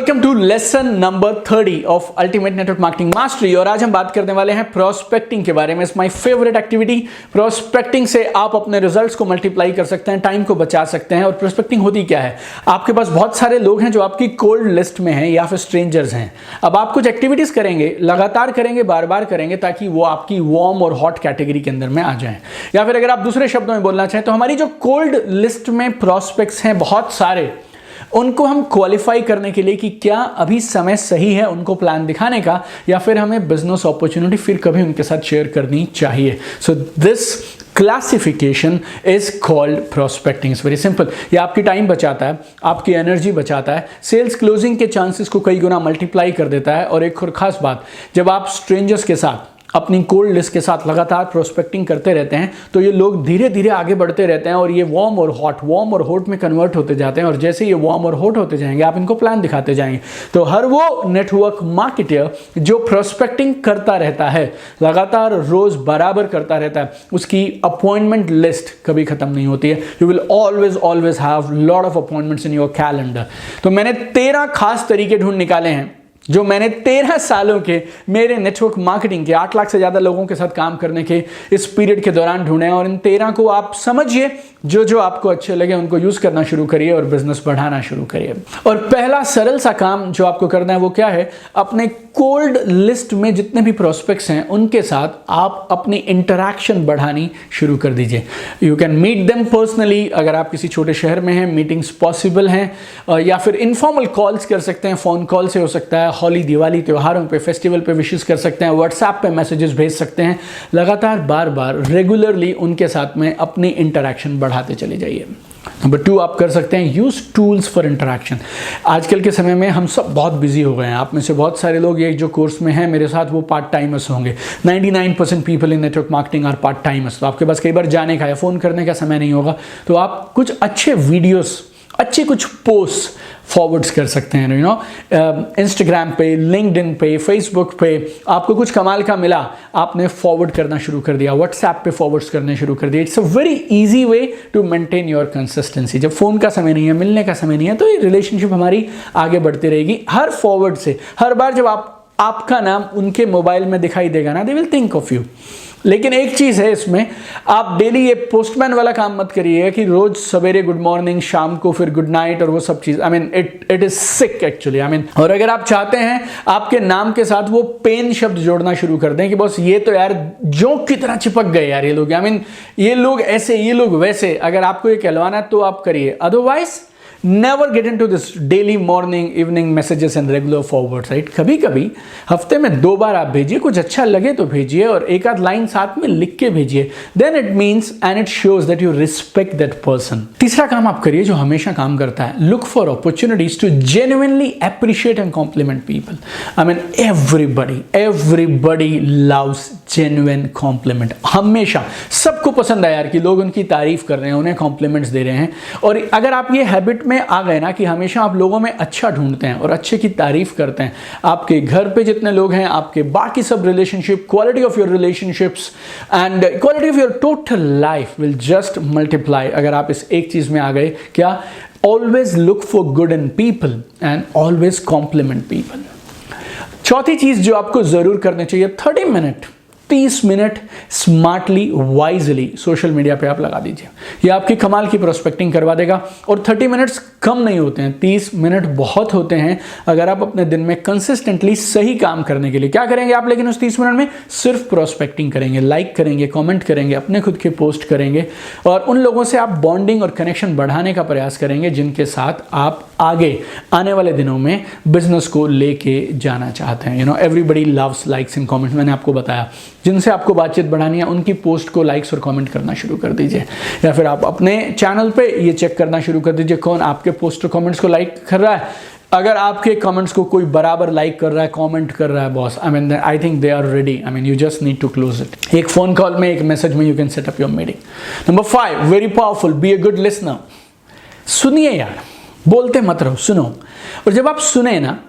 Welcome to lesson number 30 of ultimate network marketing mastery. और आज हम बात करने वाले हैं प्रोस्पेक्टिंग के बारे में। It's my favourite activity. Prospecting से आप अपने रिजल्ट्स को मल्टीप्लाई कर सकते हैं, टाइम को बचा सकते हैं। और प्रोस्पेक्टिंग होती क्या है? आपके पास बहुत सारे लोग हैं जो आपकी कोल्ड लिस्ट में हैं या फिर स्ट्रेंजर्स हैं। अब आप कुछ एक्टिविटीज करेंगे, लगातार करेंगे, बार बार करेंगे, ताकि वो आपकी वार्म और हॉट कैटेगरी के अंदर में आ जाएं। या फिर अगर आप दूसरे शब्दों में बोलना चाहें तो हमारी जो कोल्ड लिस्ट में प्रोस्पेक्ट्स हैं बहुत सारे, उनको हम क्वालिफाई करने के लिए कि क्या अभी समय सही है उनको प्लान दिखाने का, या फिर हमें बिजनेस अपॉर्चुनिटी फिर कभी उनके साथ शेयर करनी चाहिए। So this classification is called prospecting. It's very simple. ये आपकी टाइम बचाता है, आपकी एनर्जी बचाता है, सेल्स क्लोजिंग के चांसेस को कई गुना मल्टीप्लाई कर देता है। और एक और खास बात, जब आप स्ट्रेंजर्स के साथ अपनी कोल्ड लिस्ट के साथ लगातार प्रोस्पेक्टिंग करते रहते हैं तो ये लोग धीरे धीरे आगे बढ़ते रहते हैं और ये वार्म और हॉट में कन्वर्ट होते जाते हैं। और जैसे ये वार्म और हॉट होते जाएंगे, आप इनको प्लान दिखाते जाएंगे, तो हर वो नेटवर्क मार्केटर जो प्रोस्पेक्टिंग करता रहता है, लगातार रोज बराबर करता रहता है, उसकी अपॉइंटमेंट लिस्ट कभी खत्म नहीं होती है। You will always have lot of appointments in your calendar. तो मैंने 13 खास तरीके ढूंढ निकाले हैं जो मैंने 13 सालों के मेरे नेटवर्क मार्केटिंग के 8 लाख से ज़्यादा लोगों के साथ काम करने के इस पीरियड के दौरान ढूंढे हैं। और इन 13 को आप समझिए, जो आपको अच्छे लगे उनको यूज़ करना शुरू करिए और बिजनेस बढ़ाना शुरू करिए। और पहला सरल सा काम जो आपको करना है वो क्या है? अपने कोल्ड लिस्ट में जितने भी प्रोस्पेक्ट्स हैं उनके साथ आप अपनी इंटरैक्शन बढ़ानी शुरू कर दीजिए। You can meet them personally. अगर आप किसी छोटे शहर में हैं, मीटिंग्स पॉसिबल हैं, या फिर इनफॉर्मल कॉल्स कर सकते हैं, फ़ोन कॉल से हो सकता है, होली दिवाली त्योहारों पे, फेस्टिवल पे विशेस कर सकते हैं, व्हाट्सएप पे मैसेजेस भेज सकते हैं। लगातार बार बार रेगुलरली उनके साथ में अपनी इंटरैक्शन बढ़ाते चले जाइए। नंबर 2 आप कर सकते हैं यूज टूल्स फॉर इंटरैक्शन। आजकल के समय में हम सब बहुत बिजी हो गए हैं। आप में से बहुत सारे लोग ये जो कोर्स में हैं मेरे साथ, वो पार्ट टाइमर्स होंगे। 99% people in network marketing are part timers. तो आपके पास कई बार जाने का या फ़ोन करने का समय नहीं होगा, तो आप कुछ अच्छे वीडियोस, अच्छे कुछ पोस्ट फॉरवर्ड्स कर सकते हैं। इंस्टाग्राम पे, लिंक्डइन पे, फेसबुक पे आपको कुछ कमाल का मिला, आपने फॉरवर्ड करना शुरू कर दिया, व्हाट्सएप पे फॉरवर्ड्स करने शुरू कर दिया। It's a very easy way to maintain your consistency. जब फ़ोन का समय नहीं है, मिलने का समय नहीं है, तो ये रिलेशनशिप हमारी आगे बढ़ती रहेगी। हर फॉरवर्ड से, हर बार जब आपका नाम उनके मोबाइल में दिखाई देगा ना, they will think of you. लेकिन एक चीज़ है इसमें, आप डेली ये पोस्टमैन वाला काम मत करिएगा कि रोज सवेरे गुड मॉर्निंग, शाम को फिर गुड नाइट और वो सब चीज़। I mean it is sick actually. और अगर आप चाहते हैं आपके नाम के साथ वो पेन शब्द जोड़ना शुरू कर दें कि बस ये तो यार जोक की तरह चिपक गए यार ये लोग, ये लोग ऐसे, ये लोग वैसे, अगर आपको ये कहलवाना है तो आप करिए। Otherwise never get into this daily morning evening messages and regular forwards, right? कभी कभी हफ्ते में 2 बार आप भेजिए, कुछ अच्छा लगे तो भेजिए, और एक आध लाइन साथ में लिख के भेजिए। Then it means and it shows that you respect that person. तीसरा काम आप करिए जो हमेशा काम करता है, look for opportunities to genuinely appreciate and compliment people. Everybody loves genuine compliment. हमेशा सबको पसंद है यार कि लोग उनकी तारीफ कर रहे हैं, उन्हें कॉम्प्लीमेंट्स दे रहे हैं। और अगर आप ये हैबिट में आ गए ना कि हमेशा आप लोगों में अच्छा ढूंढते हैं और अच्छे की तारीफ करते हैं, आपके घर पे जितने लोग हैं, आपके बाकी सब relationship, quality of your relationships and quality of your total life will just multiply. अगर आप इस एक चीज में आ गए, क्या? Always look for good in people and always compliment people. चौथी चीज जो आपको जरूर करनी चाहिए, 30 minute smartly, wisely social media पे आप लगा दीजिए। ये आपकी कमाल की प्रोस्पेक्टिंग करवा देगा। और 30 मिनट्स कम नहीं होते हैं, 30 मिनट बहुत होते हैं अगर आप अपने दिन में कंसिस्टेंटली सही काम करने के लिए। क्या करेंगे आप? लेकिन उस 30 मिनट में सिर्फ प्रोस्पेक्टिंग करेंगे, लाइक करेंगे, कमेंट करेंगे, अपने खुद के पोस्ट करेंगे, और उन लोगों से आप बॉन्डिंग और कनेक्शन बढ़ाने का प्रयास करेंगे जिनके साथ आप आगे आने वाले दिनों में बिजनेस को लेके जाना चाहते हैं। Everybody loves likes and comments. मैंने आपको बताया, जिनसे आपको बातचीत बढ़ानी है उनकी पोस्ट को लाइक्स और कमेंट करना शुरू कर दीजिए। या फिर आप अपने चैनल पे ये चेक करना शुरू कर दीजिए कौन आपके पोस्ट और कमेंट्स को लाइक कर रहा है। अगर आपके कमेंट्स को कोई बराबर लाइक कर रहा है, कमेंट कर रहा है, boss, I think they are ready. You just need to close it. एक फोन कॉल में, एक मैसेज में you can set up your meeting. Number 5, very powerful, be a good listener. सुनिए यार, बोलते मत रहो, सुनो। और जब आप सुने ना,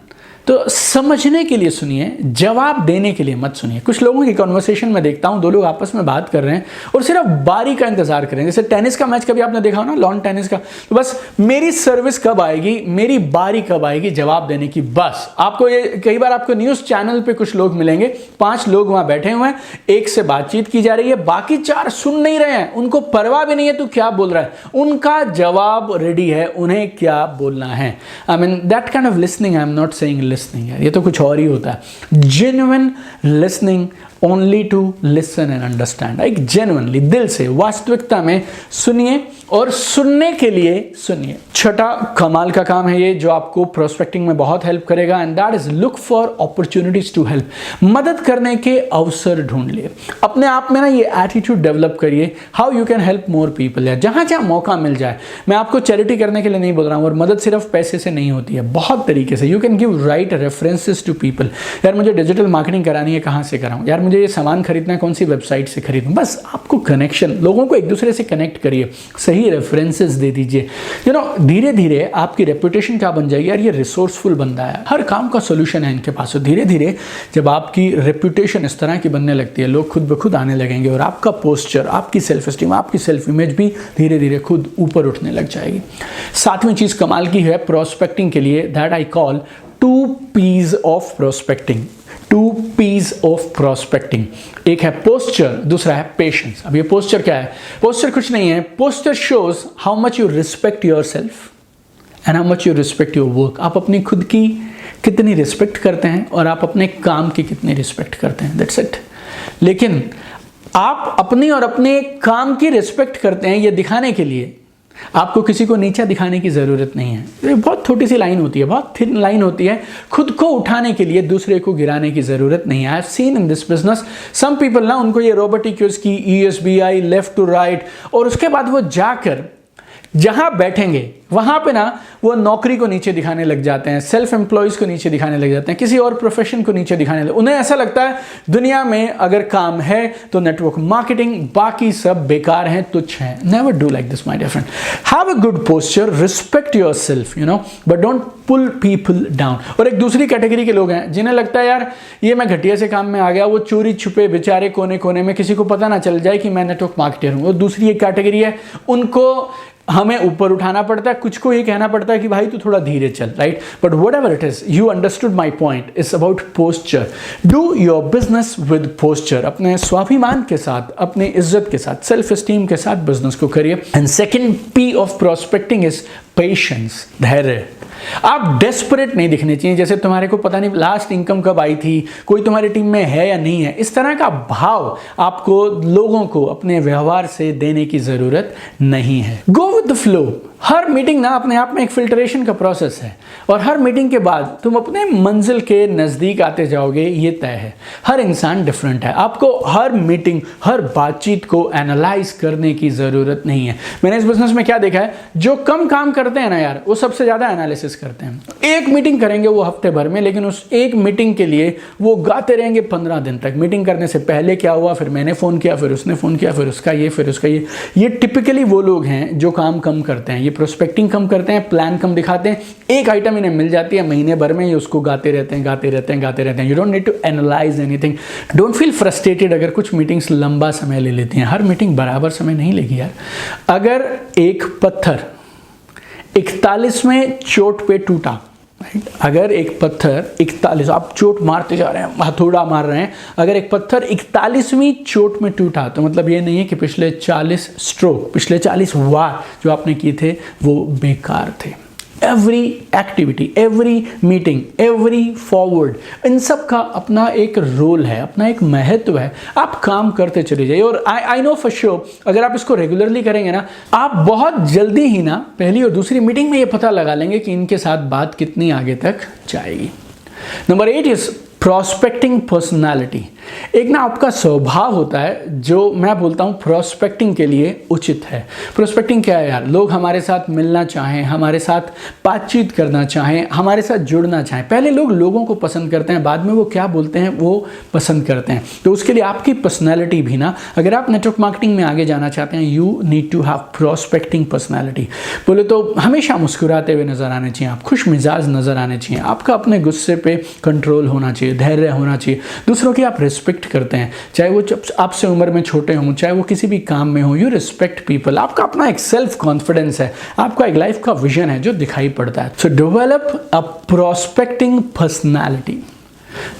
तो समझने के लिए सुनिए, जवाब देने के लिए मत सुनिए। कुछ लोगों की कॉन्वर्सेशन में देखता हूं, दो लोग आपस में बात कर रहे हैं और सिर्फ बारी का इंतजार कर रहे हैं। जैसे टेनिस का मैच कभी आपने देखा हो ना, लॉन टेनिस का, तो बस मेरी सर्विस कब आएगी, मेरी बारी कब आएगी जवाब देने की। बस आपको ये कई बार आपको न्यूज चैनल पे कुछ लोग मिलेंगे, 5 लोग वहां बैठे हुए हैं, एक से बातचीत की जा रही है, बाकी 4 सुन नहीं रहे हैं, उनको परवाह भी नहीं है तू क्या बोल रहा है, उनका जवाब रेडी है, उन्हें क्या बोलना है। I mean that kind of listening, I am not saying listening, ये तो कुछ और ही होता है। Genuine listening, only to listen and understand. एक जेन्युइनली, दिल से, वास्तविकता में सुनिए और सुनने के लिए सुनिए। छठा कमाल का काम है ये, जो आपको प्रोस्पेक्टिंग में बहुत हेल्प करेगा, and that is look for opportunities to help. मदद करने के अवसर ढूंढ लिए। अपने आप में ना ये एटीट्यूड डेवलप करिए, how you can help more people. या जहां जहां मौका मिल जाए, मैं आपको चैरिटी करने के लिए नहीं बोल रहा हूं, और मदद सिर्फ पैसे से नहीं होती है, बहुत तरीके से। You can give right references to people. यार मुझे डिजिटल मार्केटिंग करानी है, कहां से कराऊं, यार मुझे ये सामान खरीदना है, कौन सी वेबसाइट से खरीदूं। बस आपको कनेक्शन, लोगों को एक दूसरे से कनेक्ट करिए, सही रेफरेंसेस दे दीजिए। यू नो, धीरे धीरे आपकी रेपुटेशन क्या बन जाएगी, यार ये रिसोर्सफुल बंदा है, हर काम का सोल्यूशन है इनके पास। धीरे धीरे जब आपकी रेपुटेशन इस तरह की बनने लगती है, लोग खुद ब खुद आने लगेंगे, और आपका पोस्चर, आपकी सेल्फ एस्टीम, आपकी सेल्फ इमेज भी धीरे धीरे खुद ऊपर उठने लग जाएगी। 7वीं चीज कमाल की है प्रोस्पेक्टिंग के लिए, that I call 2 P's of prospecting. 2 P's of prospecting. एक है पोस्चर, दूसरा है पेशेंस। अब ये पोस्चर क्या है? पोस्चर कुछ नहीं है, posture shows how much you respect your self and how much you respect your work. आप अपनी खुद की कितनी रिस्पेक्ट करते हैं और आप अपने काम की कितनी रिस्पेक्ट करते हैं, दैट्स इट। लेकिन आप अपनी और अपने काम की रिस्पेक्ट करते हैं ये दिखाने के लिए, आपको किसी को नीचा दिखाने की जरूरत नहीं है। ये बहुत छोटी सी लाइन होती है, बहुत थिन लाइन होती है। खुद को उठाने के लिए दूसरे को गिराने की जरूरत नहीं है। I have seen in this business some people ना, उनको ये रोबोटिक्स की ESBI, लेफ्ट टू राइट, और उसके बाद वो जाकर जहां बैठेंगे वहां पे ना वो नौकरी को नीचे दिखाने लग जाते हैं, सेल्फ एम्प्लॉयज को नीचे दिखाने लग जाते हैं, किसी और प्रोफेशन को नीचे दिखाने लग। उन्हें ऐसा लगता है दुनिया में अगर काम है तो नेटवर्क मार्केटिंग, बाकी सब बेकार हैं, तुच्छ हैं। Never do like this my dear friend. Have a good posture, respect yourself, you know, but don't pull people down. और एक दूसरी कैटेगरी के लोग हैं जिन्हें लगता है यार ये मैं घटिया से काम में आ गया, वो चोरी छुपे बेचारे कोने कोने में, किसी को पता ना चल जाए कि मैं नेटवर्क मार्केटर हूं। और दूसरी एक कैटेगरी है, उनको हमें ऊपर उठाना पड़ता है, कुछ को ये कहना पड़ता है कि भाई तू थोड़ा धीरे चल, right. But whatever it is, you understood my point, it's about posture. Do your business with posture. अपने स्वाभिमान के साथ, अपनी इज्जत के साथ, सेल्फ एस्टीम के साथ बिजनेस को करिए। And second P of prospecting is patience, धैर्य। आप डेस्परेट नहीं दिखने चाहिए, जैसे तुम्हारे को पता नहीं लास्ट इनकम कब आई थी, कोई तुम्हारी टीम में है या नहीं है। इस तरह का भाव आपको लोगों को अपने व्यवहार से देने की जरूरत नहीं है। Go with the flow. Her meeting ना अपने आप में एक फिल्ट्रेशन का प्रोसेस है, और हर मीटिंग के बाद तुम अपने मंजिल के नजदीक आते जाओगे, ये तय है। हर इंसान डिफरेंट है, आपको हर मीटिंग, हर बातचीत को एनालाइज करने की जरूरत नहीं है। मैंने इस बिजनेस में क्या देखा है, जो कम काम करते हैं ना यार, वो सबसे ज्यादा एनालिसिस करते हैं। एक मीटिंग करेंगे वो हफ्ते भर में, लेकिन उस एक मीटिंग के लिए वो गाते रहेंगे 15 दिन तक। मीटिंग करने से पहले क्या हुआ, फिर मैंने फोन किया, फिर उसने फोन किया, फिर उसका ये, फिर उसका ये। ये टिपिकली वो लोग हैं जो काम कम करते हैं, ये प्रोस्पेक्टिंग कम करते हैं, प्लान कम दिखाते हैं। एक आइटम इन्हें मिल जाती है, महीने भर में ये उसको गाते रहते हैं, गाते रहते हैं, गाते रहते हैं। You don't need to analyse anything. Don't feel frustrated अगर कुछ मीटिंग्स लंबा समय ले लेती हैं। हर मीटिंग बराबर समय नहीं लेगी यार। अगर एक पत्थर 41वें चोट पे टूटा, अगर एक पत्थर 41, आप चोट मारते जा रहे हैं, हथौड़ा मार रहे हैं, अगर एक पत्थर 41वीं चोट में टूटा, तो मतलब ये नहीं है कि पिछले 40 स्ट्रोक, पिछले 40 वार जो आपने किए थे वो बेकार थे। Every activity, every meeting, every forward, इन सब का अपना एक रोल है, अपना एक महत्व है। आप काम करते चले जाइए, और आई नो फॉर श्योर अगर आप इसको रेगुलरली करेंगे ना, आप बहुत जल्दी ही ना पहली और दूसरी मीटिंग में ये पता लगा लेंगे कि इनके साथ बात कितनी आगे तक जाएगी। नंबर 8 इज प्रोस्पेक्टिंग पर्सनालिटी एक ना आपका स्वभाव होता है जो मैं बोलता हूँ प्रोस्पेक्टिंग के लिए उचित है। प्रोस्पेक्टिंग क्या है यार? लोग हमारे साथ मिलना चाहें, हमारे साथ बातचीत करना चाहें, हमारे साथ जुड़ना चाहें। पहले लोग लोगों को पसंद करते हैं, बाद में वो क्या बोलते हैं वो पसंद करते हैं। तो उसके लिए आपकी पर्सनैलिटी भी ना, अगर आप नेटवर्क मार्केटिंग में आगे जाना चाहते हैं, you need to have prospecting personality. बोले तो हमेशा मुस्कुराते हुए नजर आने चाहिए, आप खुश मिजाज नजर आने चाहिए, आपका अपने गुस्से पे कंट्रोल होना चाहिए, धैर्य होना चाहिए, दूसरों की आप रिस्पेक्ट करते हैं, चाहे वो आपसे उम्र में छोटे हों, चाहे वो किसी भी काम में हो, यू रिस्पेक्ट पीपल। आपका अपना एक सेल्फ कॉन्फिडेंस है, आपका एक लाइफ का विजन है जो दिखाई पड़ता है। सो develop a prospecting personality.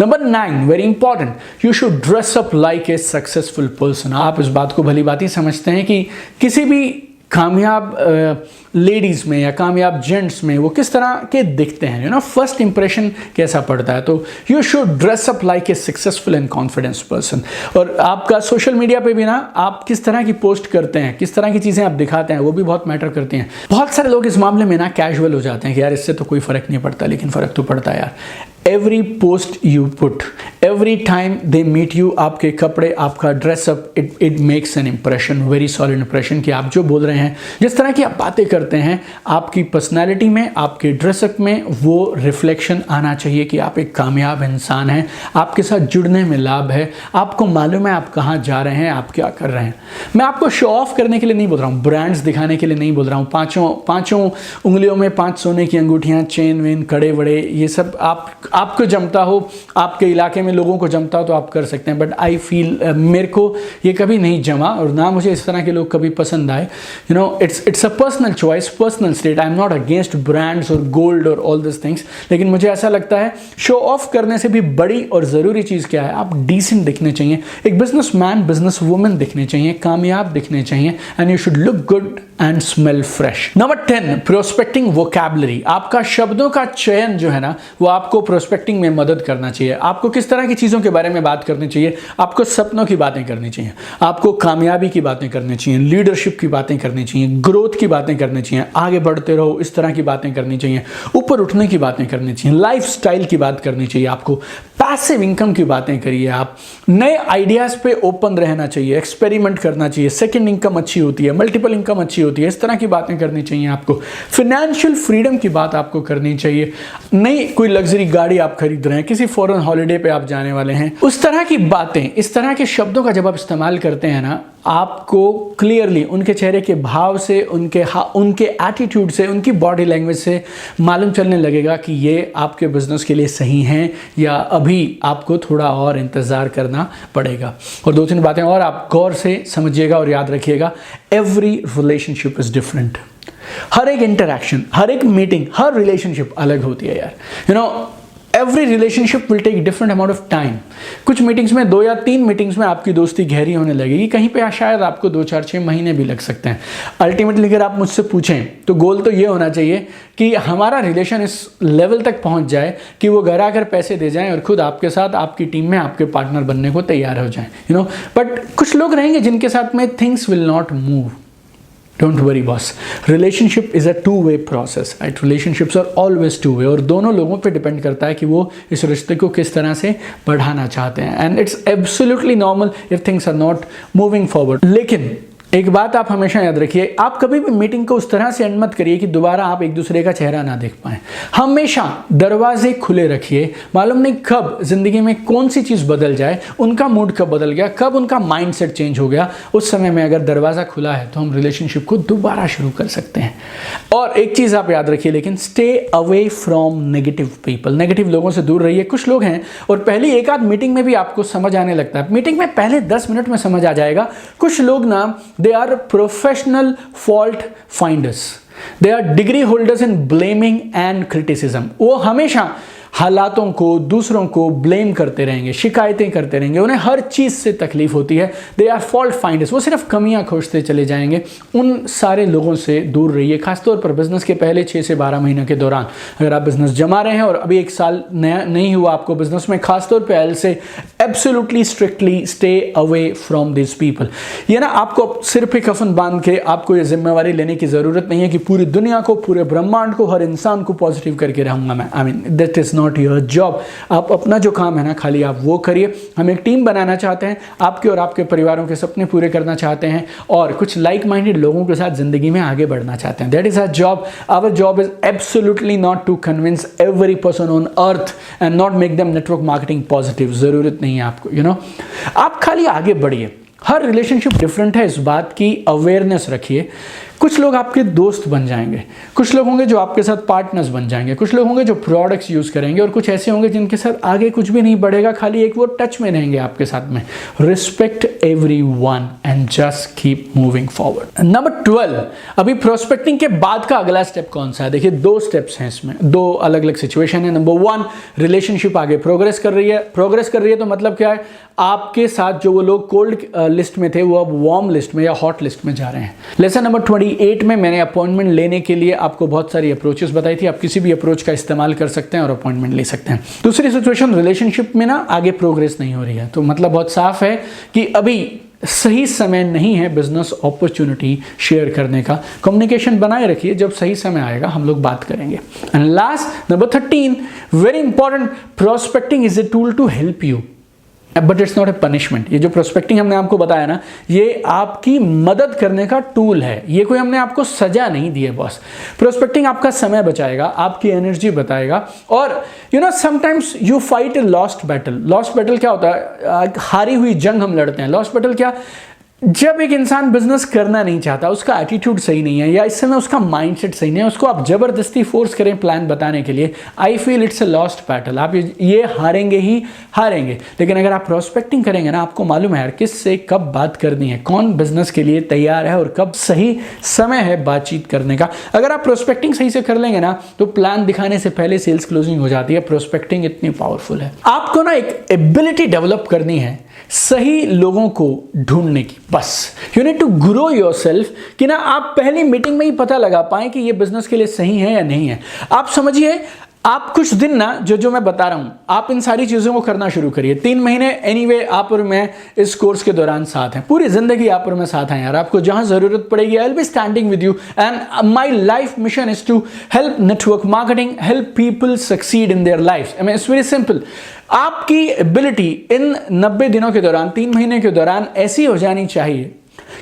Number 9, very important, you should dress up like a successful person. आप इस बात को भली भांति समझते हैं कि किसी भी कामयाब लेडीज में या कामयाब जेंट्स में वो किस तरह के दिखते हैं, यू नो, फर्स्ट इंप्रेशन कैसा पड़ता है। तो you should dress up like a successful and confidence person. और आपका सोशल मीडिया पे भी ना आप किस तरह की पोस्ट करते हैं, किस तरह की चीज़ें आप दिखाते हैं, वो भी बहुत मैटर करती हैं। बहुत सारे लोग इस मामले में ना कैजुअल हो जाते हैं कि यार इससे तो कोई फ़र्क नहीं पड़ता, लेकिन फ़र्क तो पड़ता है यार। Every post you put, every time they meet you, आपके कपड़े, आपका dress up, it makes an impression, very solid impression कि आप जो बोल रहे हैं, जिस तरह की आप बातें करते हैं, आपकी पर्सनैलिटी में, आपके ड्रेसअप में वो रिफ्लेक्शन आना चाहिए कि आप एक कामयाब इंसान हैं, आपके साथ जुड़ने में लाभ है, आपको मालूम है आप कहाँ जा रहे हैं, आप क्या कर रहे हैं। मैं आपको शो ऑफ करने के लिए नहीं बोल रहा हूँ, ब्रांड्स दिखाने के लिए नहीं बोल रहा हूँ, पाँचों उंगलियों में 5 सोने की अंगूठियाँ, चेन वेन, कड़े वड़े, ये सब आपको जमता हो, आपके इलाके में लोगों को जमता हो तो आप कर सकते हैं। बट आई फील मेरे को ये कभी नहीं जमा और ना मुझे इस तरह के लोग कभी पसंद आए। You know, it's a personal choice, personal state. I am not against brands और गोल्ड और ऑल दिस थिंग्स, लेकिन मुझे ऐसा लगता है शो ऑफ करने से भी बड़ी और ज़रूरी चीज़ क्या है, आप डिसेंट दिखने चाहिए, एक बिजनेसमैन, बिजनेस वुमन दिखने चाहिए, कामयाब दिखने चाहिए, and you should look good and smell fresh. Number 10, prospecting vocabulary. आपका शब्दों का चयन जो है ना, वो आपको प्रोस्पेक्टिंग में मदद करना चाहिए। आपको किस तरह की चीज़ों के बारे में बात करनी चाहिए, आपको सपनों की बातें करनी चाहिए, आपको कामयाबी की बातें करनी चाहिए, लीडरशिप की बातें करनी चाहिए, ग्रोथ की बातें करनी चाहिए, आगे बढ़ते रहो इस तरह की बातें करनी चाहिए, ऊपर उठने की बातें करनी चाहिए, लाइफ स्टाइल की बात करनी चाहिए, आपको पैसिव इनकम की बातें करिए, आप नए आइडियाज़ पे ओपन रहना चाहिए, एक्सपेरिमेंट करना चाहिए, सेकंड इनकम अच्छी होती है, मल्टीपल इनकम अच्छी होती है, इस तरह की बातें करनी चाहिए आपको। फाइनेंशियल फ्रीडम की बात आपको करनी चाहिए, नई कोई लग्जरी गाड़ी आप खरीद रहे हैं, किसी फॉरेन हॉलिडे पे आप जाने वाले हैं, उस तरह की बातें, इस तरह के शब्दों का जब आप इस्तेमाल करते हैं ना, आपको क्लियरली उनके चेहरे के भाव से, उनके एटीट्यूड से, उनकी बॉडी लैंग्वेज से मालूम चलने लगेगा कि ये आपके बिजनेस के लिए सही हैं या अभी आपको थोड़ा और इंतज़ार करना पड़ेगा। और 2-3 बातें और आप गौर से समझिएगा और याद रखिएगा, एवरी रिलेशनशिप इज़ डिफरेंट। हर एक इंटरैक्शन, हर एक मीटिंग, हर रिलेशनशिप अलग होती है यार। You know, every relationship will take different amount of time. कुछ मीटिंग्स में 2 या 3 मीटिंग्स में आपकी दोस्ती गहरी होने लगेगी, कहीं पे शायद आपको 2, 4, 6 महीने भी लग सकते हैं। अल्टीमेटली अगर आप मुझसे पूछें तो गोल तो ये होना चाहिए कि हमारा रिलेशन इस लेवल तक पहुंच जाए कि वो घर आकर पैसे दे जाएं और खुद आपके साथ, आपकी टीम में आपके पार्टनर बनने को तैयार हो जाएं। यू नो, बट कुछ लोग रहेंगे जिनके साथ में things will not move. Don't worry boss, relationship is a two-way process, right? Relationships are always two-way और दोनों लोगों पे डिपेंड करता है कि वो इस रिश्ते को किस तरह से बढ़ाना चाहते हैं, and it's absolutely normal if things are not moving forward। लेकिन एक बात आप हमेशा याद रखिए, आप कभी भी मीटिंग को उस तरह से एंड मत करिए कि दोबारा आप एक दूसरे का चेहरा ना देख पाएं। हमेशा दरवाजे खुले रखिए, मालूम नहीं कब जिंदगी में कौन सी चीज़ बदल जाए, उनका मूड कब बदल गया, कब उनका माइंडसेट चेंज हो गया, उस समय में अगर दरवाज़ा खुला है तो हम रिलेशनशिप को दोबारा शुरू कर सकते हैं। और एक चीज़ आप याद रखिए, लेकिन stay away from negative people, negative लोगों से दूर रहिए। कुछ लोग हैं और पहली एक आध मीटिंग में भी आपको समझ आने लगता है, मीटिंग में पहले 10 मिनट में समझ आ जाएगा। कुछ लोग ना, they are professional fault finders, they are degree holders in blaming and criticism। वो हमेशा हालातों को, दूसरों को ब्लेम करते रहेंगे, शिकायतें करते रहेंगे, उन्हें हर चीज़ से तकलीफ होती है। दे आर फॉल्ट फाइंडर्स, वो सिर्फ कमियां खोजते चले जाएंगे। उन सारे लोगों से दूर रहिए, खासतौर पर बिजनेस के पहले 6 से 12 महीने के दौरान। अगर आप बिजनेस जमा रहे हैं और अभी 1 साल नया नहीं हुआ आपको बिजनेस में, खासतौर पर एल से absolutely strictly stay away from this people. ये ना आपको सिर पे कफन बांध के आपको ये जिम्मेवारी लेने की ज़रूरत नहीं है कि पूरी दुनिया को, पूरे ब्रह्मांड को, हर इंसान को पॉजिटिव करके रहूंगा मैं। आई mean that is not not your job. आप अपना जो काम है ना खाली आप वो करिए। हम एक टीम बनाना चाहते हैं, आपके और आपके परिवारों के सपने पूरे करना चाहते हैं और कुछ लाइक माइंडेड लोगों के साथ ज़िंदगी में आगे बढ़ना चाहते हैं। That is our job. Our job is absolutely not to convince every person on earth and not make them network marketing positive. ज़रूरत नहीं है आपको, यू नो, आप खाली आगे बढ़िए। हर रिलेशनशिप डिफरेंट है, इस बात की अवेयरनेस रखिए। कुछ लोग आपके दोस्त बन जाएंगे, कुछ लोग होंगे जो आपके साथ पार्टनर्स बन जाएंगे, कुछ लोग होंगे जो प्रोडक्ट्स यूज़ करेंगे और कुछ ऐसे होंगे जिनके साथ आगे कुछ भी नहीं बढ़ेगा, खाली एक वो टच में रहेंगे आपके साथ में। Respect everyone and just keep moving forward. Number 12, अभी प्रोस्पेक्टिंग के बाद का अगला स्टेप कौन सा है? देखिए 2 स्टेप्स हैं इसमें, 2 अलग अलग सिचुएशन है। नंबर 1, रिलेशनशिप आगे प्रोग्रेस कर रही है। प्रोग्रेस कर रही है तो मतलब क्या है? आपके साथ जो वो लोग कोल्ड लिस्ट में थे वो अब वार्म लिस्ट में या हॉट लिस्ट में जा रहे हैं। लेसन नंबर 28 में मैंने अपॉइंटमेंट लेने के लिए आपको बहुत सारी अप्रोचेस बताई थी। आप किसी भी अप्रोच का इस्तेमाल कर सकते हैं और अपॉइंटमेंट ले सकते हैं। दूसरी सिचुएशन, रिलेशनशिप में ना आगे प्रोग्रेस नहीं हो रही है, तो मतलब बहुत साफ है कि अभी सही समय नहीं है बिजनेस अपॉर्चुनिटी शेयर करने का। कम्युनिकेशन बनाए रखिए, जब सही समय आएगा हम लोग बात करेंगे। And last number 13, very important, prospecting is a tool to help you but it's not a punishment. ये जो प्रोस्पेक्टिंग हमने आपको बताया ना, ये आपकी मदद करने का टूल है, ये कोई हमने आपको सजा नहीं दी है बॉस। प्रोस्पेक्टिंग आपका समय बचाएगा, आपकी एनर्जी बताएगा और you know sometimes you fight a lost battle. Lost battle क्या होता है? हारी हुई जंग हम लड़ते हैं। लॉस्ट बैटल क्या? जब एक इंसान बिजनेस करना नहीं चाहता, उसका एटीट्यूड सही नहीं है या इस समय उसका माइंडसेट सही नहीं है, उसको आप जबरदस्ती फोर्स करें प्लान बताने के लिए, I feel it's a lost battle. आप ये हारेंगे ही हारेंगे। लेकिन अगर आप प्रोस्पेक्टिंग करेंगे ना, आपको मालूम है यार किससे कब बात करनी है, कौन बिजनेस के लिए तैयार है और कब सही समय है बातचीत करने का। अगर आप प्रोस्पेक्टिंग सही से कर लेंगे ना, तो प्लान दिखाने से पहले सेल्स क्लोजिंग हो जाती है। प्रोस्पेक्टिंग इतनी पावरफुल है। आपको ना एक एबिलिटी डेवलप करनी है सही लोगों को ढूंढने की। बस you need to grow yourself कि ना आप पहली मीटिंग में ही पता लगा पाएं कि ये बिजनेस के लिए सही है या नहीं है। आप समझिए, आप कुछ दिन ना जो मैं बता रहा हूं, आप इन सारी चीजों को करना शुरू करिए। 3 महीने एनीवे आप और मैं इस कोर्स के दौरान साथ हैं, पूरी जिंदगी आप और मैं साथ हैं यार। आपको जहां जरूरत पड़ेगी I will be standing with you and my life mission is to help network marketing, help people succeed in their life. It's very simple. आपकी एबिलिटी इन 90 दिनों के दौरान, 3 महीने के दौरान ऐसी हो जानी चाहिए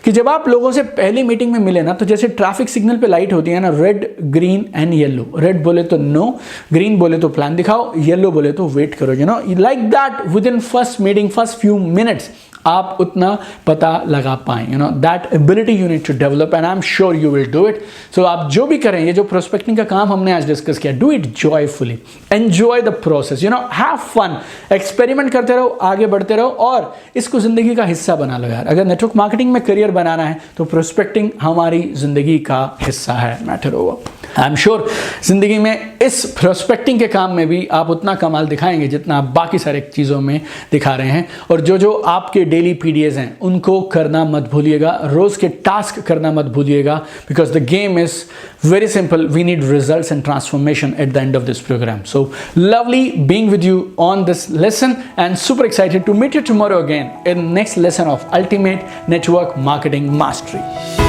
कि जब आप लोगों से पहली मीटिंग में मिले ना, तो जैसे ट्रैफिक सिग्नल पे लाइट होती है ना, red green and yellow. Red बोले तो नो, ग्रीन बोले तो प्लान दिखाओ, येलो बोले तो वेट करो। You know like that within first meeting, first few minutes आप उतना पता लगा पाएं। You know that ability you need to develop and I am sure you will do it. So आप जो भी करें, ये जो प्रोस्पेक्टिंग का काम हमने आज डिस्कस किया, do it joyfully, enjoy the process, you know have fun, experiment करते रहो, आगे बढ़ते रहो और इसको जिंदगी का हिस्सा बना लो यार। अगर नेटवर्क मार्केटिंग में करियर बनाना है तो प्रोस्पेक्टिंग हमारी जिंदगी का हिस्सा है। Matter over. I am sure जिंदगी में इस प्रोस्पेक्टिंग के काम में भी आप उतना कमाल दिखाएंगे जितना आप बाकी सारे चीज़ों में दिखा रहे हैं। और जो आपके डेली पीडीएस हैं उनको करना मत भूलिएगा, रोज के टास्क करना मत भूलिएगा, because the game is very simple. We need results and transformation at the end of this programme. So lovely being with you on this lesson and super excited to meet you tomorrow again in next lesson of ultimate network marketing mastery.